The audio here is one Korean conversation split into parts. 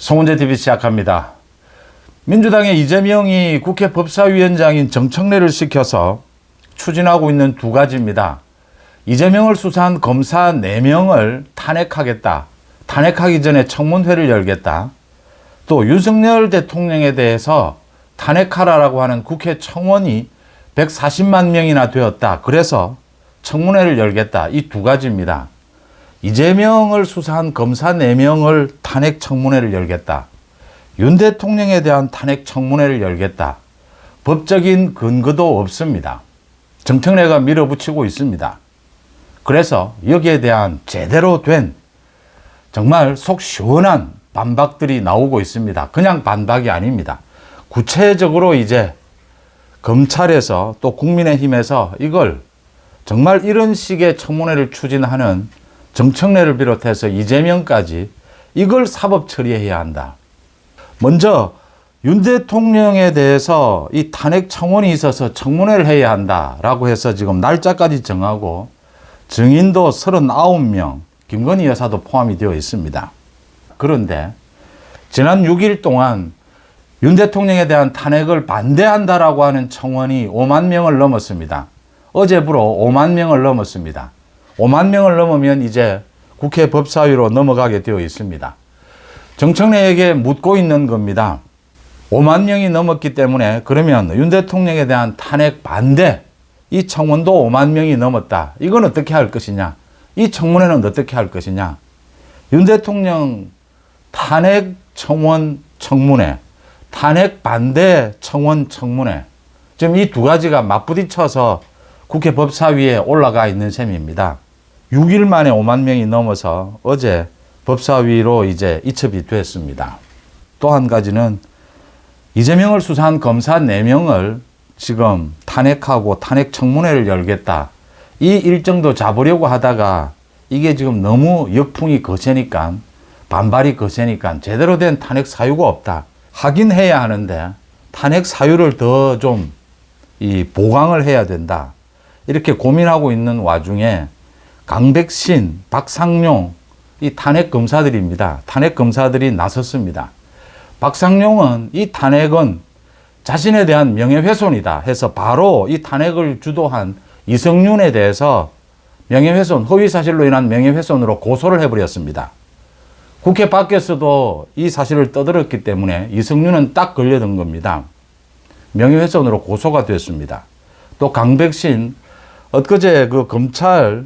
송은재 TV 시작합니다. 민주당의 이재명이 국회 법사위원장인 정청래를 시켜서 추진하고 있는 두 가지입니다. 이재명을 수사한 검사 4명을 탄핵하겠다. 탄핵하기 전에 청문회를 열겠다. 또 윤석열 대통령에 대해서 탄핵하라라고 하는 국회 청원이 140만 명이나 되었다. 그래서 청문회를 열겠다. 이 두 가지입니다. 이재명을 수사한 검사 4명을 탄핵 청문회를 열겠다. 윤 대통령에 대한 탄핵 청문회를 열겠다. 법적인 근거도 없습니다. 정청래가 밀어붙이고 있습니다. 그래서 여기에 대한 제대로 된 정말 속 시원한 반박들이 나오고 있습니다. 그냥 반박이 아닙니다. 구체적으로 이제 검찰에서 또 국민의힘에서 이걸 정말 이런 식의 청문회를 추진하는 정청래를 비롯해서 이재명까지 이걸 사법 처리해야 한다. 먼저 윤 대통령에 대해서 이 탄핵 청원이 있어서 청문회를 해야 한다라고 해서 지금 날짜까지 정하고 증인도 39명, 김건희 여사도 포함이 되어 있습니다. 그런데 지난 6일 동안 윤 대통령에 대한 탄핵을 반대한다라고 하는 청원이 5만 명을 넘었습니다. 어제부로 5만 명을 넘었습니다. 5만 명을 넘으면 이제 국회 법사위로 넘어가게 되어 있습니다. 정청래에게 묻고 있는 겁니다. 5만 명이 넘었기 때문에 그러면 윤 대통령에 대한 탄핵 반대, 이 청원도 5만 명이 넘었다. 이건 어떻게 할 것이냐? 이 청문회는 어떻게 할 것이냐? 윤 대통령 탄핵 청원 청문회, 탄핵 반대 청원 청문회. 지금 이 두 가지가 맞부딪혀서 국회 법사위에 올라가 있는 셈입니다. 6일 만에 5만 명이 넘어서 어제 법사위로 이제 이첩이 됐습니다. 또 한 가지는 이재명을 수사한 검사 4명을 지금 탄핵하고 탄핵 청문회를 열겠다. 이 일정도 잡으려고 하다가 이게 지금 너무 역풍이 거세니까, 반발이 거세니까 제대로 된 탄핵 사유가 없다. 하긴 해야 하는데 탄핵 사유를 더 좀 보강을 해야 된다. 이렇게 고민하고 있는 와중에 강백신, 박상용, 이 탄핵 검사들입니다. 탄핵 검사들이 나섰습니다. 박상용은 이 탄핵은 자신에 대한 명예훼손이다 해서 바로 이 탄핵을 주도한 이성윤에 대해서 명예훼손, 허위사실로 인한 명예훼손으로 고소를 해버렸습니다. 국회 밖에서도 이 사실을 떠들었기 때문에 이성윤은 딱 걸려든 겁니다. 명예훼손으로 고소가 됐습니다. 또 강백신, 엊그제 그 검찰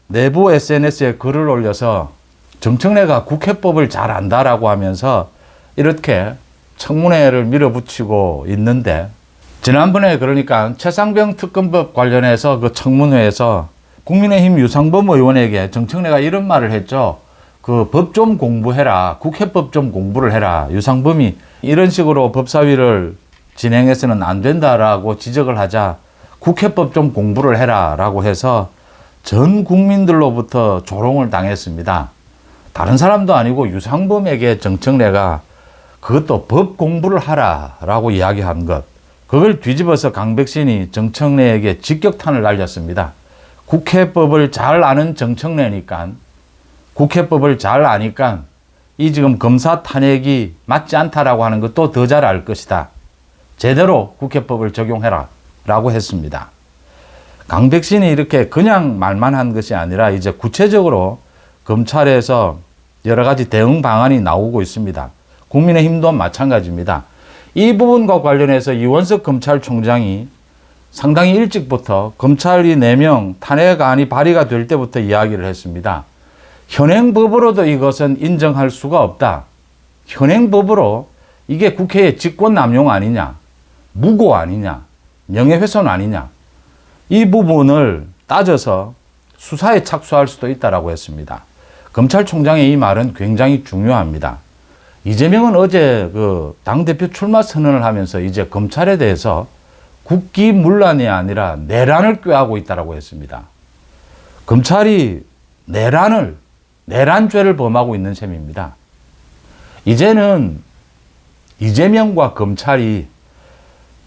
내부 SNS에 글을 올려서 정청래가 국회법을 잘 안다라고 하면서 이렇게 청문회를 밀어붙이고 있는데, 지난번에 그러니까 최상병 특검법 관련해서 그 청문회에서 국민의힘 유상범 의원에게 정청래가 이런 말을 했죠. 그 법 좀 공부해라. 국회법 좀 공부를 해라. 유상범이 이런 식으로 법사위를 진행해서는 안 된다라고 지적을 하자 국회법 좀 공부를 해라 라고 해서 전 국민들로부터 조롱을 당했습니다. 다른 사람도 아니고 유상범에게 정청래가 그것도 법 공부를 하라 라고 이야기한 것, 그걸 뒤집어서 강백신이 정청래에게 직격탄을 날렸습니다. 국회법을 잘 아는 정청래니까, 국회법을 잘 아니까 이 지금 검사 탄핵이 맞지 않다라고 하는 것도 더 잘 알 것이다. 제대로 국회법을 적용해라 라고 했습니다. 강백신이 이렇게 그냥 말만 한 것이 아니라 이제 구체적으로 검찰에서 여러 가지 대응 방안이 나오고 있습니다. 국민의힘도 마찬가지입니다. 이 부분과 관련해서 이원석 검찰총장이 상당히 일찍부터 검찰이 4명 탄핵안이 발의가 될 때부터 이야기를 했습니다. 현행법으로도 이것은 인정할 수가 없다. 현행법으로 이게 국회의 직권남용 아니냐, 무고 아니냐, 명예훼손 아니냐, 이 부분을 따져서 수사에 착수할 수도 있다라고 했습니다. 검찰총장의 이 말은 굉장히 중요합니다. 이재명은 어제 그 당대표 출마 선언을 하면서 이제 검찰에 대해서 국기문란이 아니라 내란을 꾀하고 있다라고 했습니다. 검찰이 내란죄를 범하고 있는 셈입니다. 이제는 이재명과 검찰이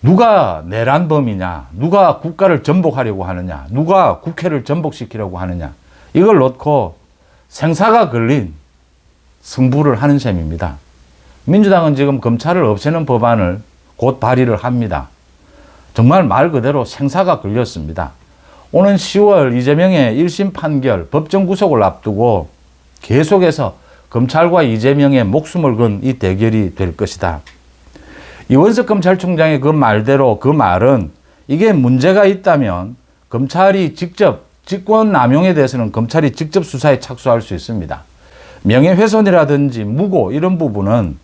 누가 내란범이냐, 누가 국가를 전복하려고 하느냐, 누가 국회를 전복시키려고 하느냐, 이걸 놓고 생사가 걸린 승부를 하는 셈입니다. 민주당은 지금 검찰을 없애는 법안을 곧 발의를 합니다. 정말 말 그대로 생사가 걸렸습니다. 오는 10월 이재명의 1심 판결, 법정 구속을 앞두고 계속해서 검찰과 이재명의 목숨을 건 이 대결이 될 것이다. 이원석 검찰총장의 그 말대로 그 말은 이게 문제가 있다면 검찰이 직접 직권 남용에 대해서는 검찰이 직접 수사에 착수할 수 있습니다. 명예훼손이라든지 무고 이런 부분은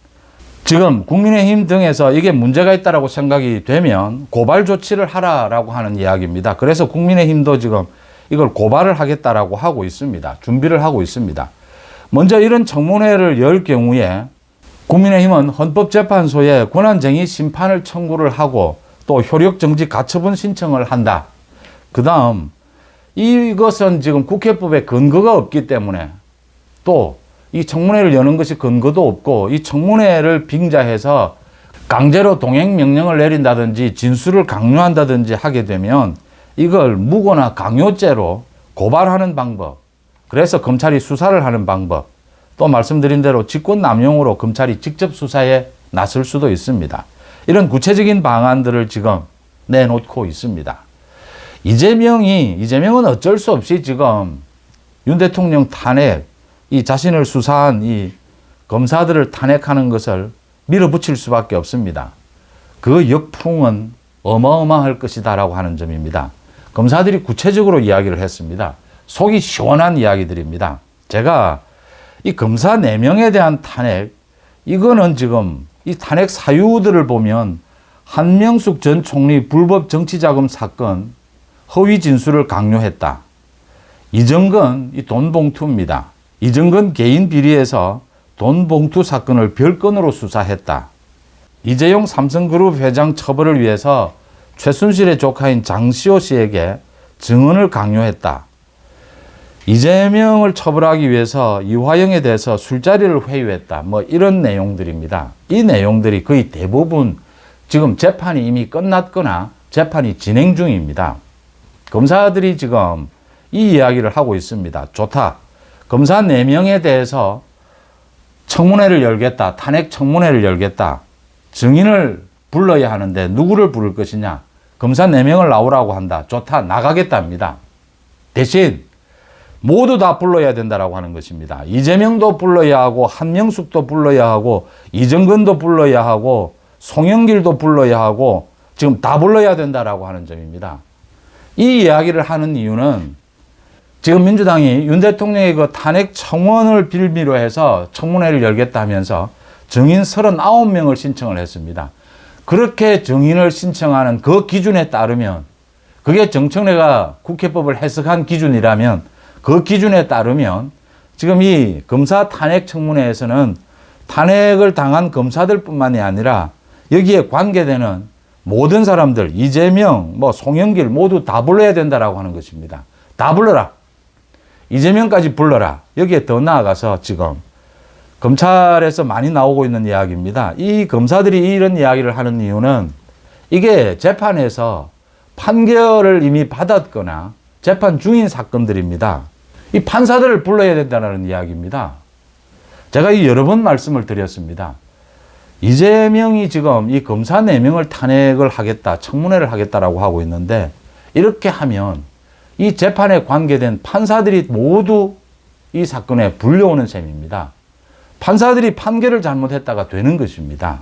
지금 국민의힘 등에서 이게 문제가 있다라고 생각이 되면 고발 조치를 하라라고 하는 이야기입니다. 그래서 국민의힘도 지금 이걸 고발을 하겠다라고 하고 있습니다. 준비를 하고 있습니다. 먼저 이런 청문회를 열 경우에 국민의힘은 헌법재판소에 권한쟁의 심판을 청구를 하고 또 효력정지 가처분 신청을 한다. 그 다음 이것은 지금 국회법에 근거가 없기 때문에 또 이 청문회를 여는 것이 근거도 없고 이 청문회를 빙자해서 강제로 동행명령을 내린다든지 진술을 강요한다든지 하게 되면 이걸 무고나 강요죄로 고발하는 방법, 그래서 검찰이 수사를 하는 방법, 또 말씀드린 대로 직권남용으로 검찰이 직접 수사에 나설 수도 있습니다. 이런 구체적인 방안들을 지금 내놓고 있습니다. 이재명은 어쩔 수 없이 지금 윤 대통령 탄핵, 이 자신을 수사한 이 검사들을 탄핵하는 것을 밀어붙일 수밖에 없습니다. 그 역풍은 어마어마할 것이다라고 하는 점입니다. 검사들이 구체적으로 이야기를 했습니다. 속이 시원한 이야기들입니다. 제가 이 검사 4명에 대한 탄핵, 이거는 지금 이 탄핵 사유들을 보면 한명숙 전 총리 불법 정치자금 사건 허위 진술을 강요했다. 이정근 이 돈봉투입니다. 이정근 개인 비리에서 돈봉투 사건을 별건으로 수사했다. 이재용 삼성그룹 회장 처벌을 위해서 최순실의 조카인 장시호 씨에게 증언을 강요했다. 이재명을 처벌하기 위해서 이화영에 대해서 술자리를 회유했다. 뭐 이런 내용들입니다. 이 내용들이 거의 대부분 지금 재판이 이미 끝났거나 재판이 진행 중입니다. 검사들이 지금 이 이야기를 하고 있습니다. 좋다. 검사 4명에 대해서 청문회를 열겠다. 탄핵 청문회를 열겠다. 증인을 불러야 하는데 누구를 부를 것이냐. 검사 4명을 나오라고 한다. 좋다. 나가겠답니다. 대신 모두 다 불러야 된다라고 하는 것입니다. 이재명도 불러야 하고 한명숙도 불러야 하고 이정근도 불러야 하고 송영길도 불러야 하고 지금 다 불러야 된다라고 하는 점입니다. 이 이야기를 하는 이유는 지금 민주당이 윤 대통령의 그 탄핵 청원을 빌미로 해서 청문회를 열겠다 하면서 증인 39명을 신청을 했습니다. 그렇게 증인을 신청하는 그 기준에 따르면 그게 정청래가 국회법을 해석한 기준이라면 그 기준에 따르면 지금 이 검사 탄핵 청문회에서는 탄핵을 당한 검사들뿐만이 아니라 여기에 관계되는 모든 사람들, 이재명, 송영길 모두 다 불러야 된다라고 하는 것입니다. 다 불러라. 이재명까지 불러라. 여기에 더 나아가서 지금 검찰에서 많이 나오고 있는 이야기입니다. 이 검사들이 이런 이야기를 하는 이유는 이게 재판에서 판결을 이미 받았거나 재판 중인 사건들입니다. 이 판사들을 불러야 된다는 이야기입니다. 제가 여러 번 말씀을 드렸습니다. 이재명이 지금 이 검사 4명을 탄핵을 하겠다, 청문회를 하겠다라고 하고 있는데 이렇게 하면 이 재판에 관계된 판사들이 모두 이 사건에 불려오는 셈입니다. 판사들이 판결을 잘못했다가 되는 것입니다.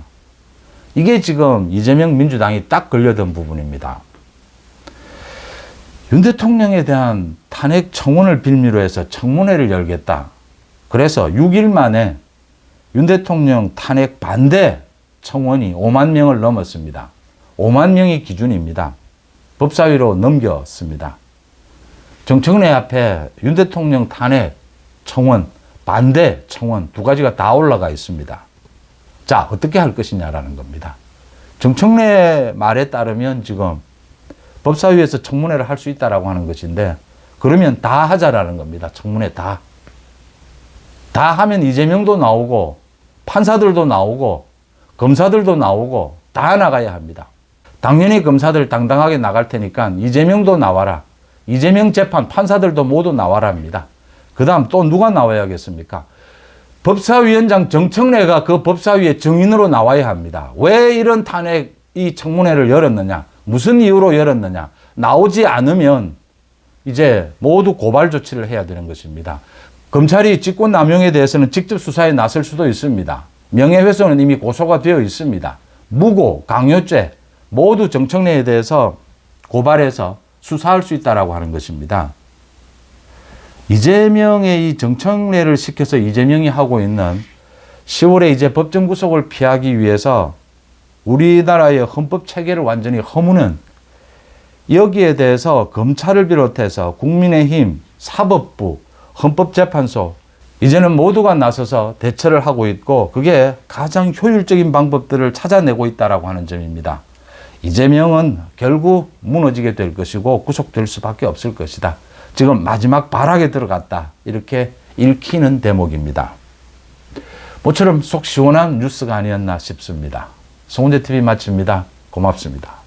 이게 지금 이재명 민주당이 딱 걸려든 부분입니다. 윤 대통령에 대한 탄핵 청원을 빌미로 해서 청문회를 열겠다. 그래서 6일 만에 윤 대통령 탄핵 반대 청원이 5만 명을 넘었습니다. 5만 명이 기준입니다. 법사위로 넘겼습니다. 정청래 앞에 윤 대통령 탄핵 청원, 반대 청원 두 가지가 다 올라가 있습니다. 자, 어떻게 할 것이냐라는 겁니다. 정청래 말에 따르면 지금 법사위에서 청문회를 할 수 있다라고 하는 것인데 그러면 다 하자라는 겁니다. 청문회 다. 다 하면 이재명도 나오고 판사들도 나오고 검사들도 나오고 다 나가야 합니다. 당연히 검사들 당당하게 나갈 테니까 이재명도 나와라. 이재명 재판 판사들도 모두 나와라 합니다. 그 다음 또 누가 나와야겠습니까? 법사위원장 정청래가 그 법사위의 증인으로 나와야 합니다. 왜 이런 탄핵 이 청문회를 열었느냐? 무슨 이유로 열었느냐? 나오지 않으면 이제 모두 고발 조치를 해야 되는 것입니다. 검찰이 직권남용에 대해서는 직접 수사에 나설 수도 있습니다. 명예훼손은 이미 고소가 되어 있습니다. 무고, 강요죄 모두 정청래에 대해서 고발해서 수사할 수 있다라고 하는 것입니다. 이재명의 이 정청래를 시켜서 이재명이 하고 있는 10월에 이제 법정 구속을 피하기 위해서 우리나라의 헌법 체계를 완전히 허무는, 여기에 대해서 검찰을 비롯해서 국민의힘, 사법부, 헌법재판소 이제는 모두가 나서서 대처를 하고 있고, 그게 가장 효율적인 방법들을 찾아내고 있다라고 하는 점입니다. 이재명은 결국 무너지게 될 것이고 구속될 수밖에 없을 것이다. 지금 마지막 발악에 들어갔다. 이렇게 읽히는 대목입니다. 모처럼 속 시원한 뉴스가 아니었나 싶습니다. 송은재TV 마칩니다. 고맙습니다.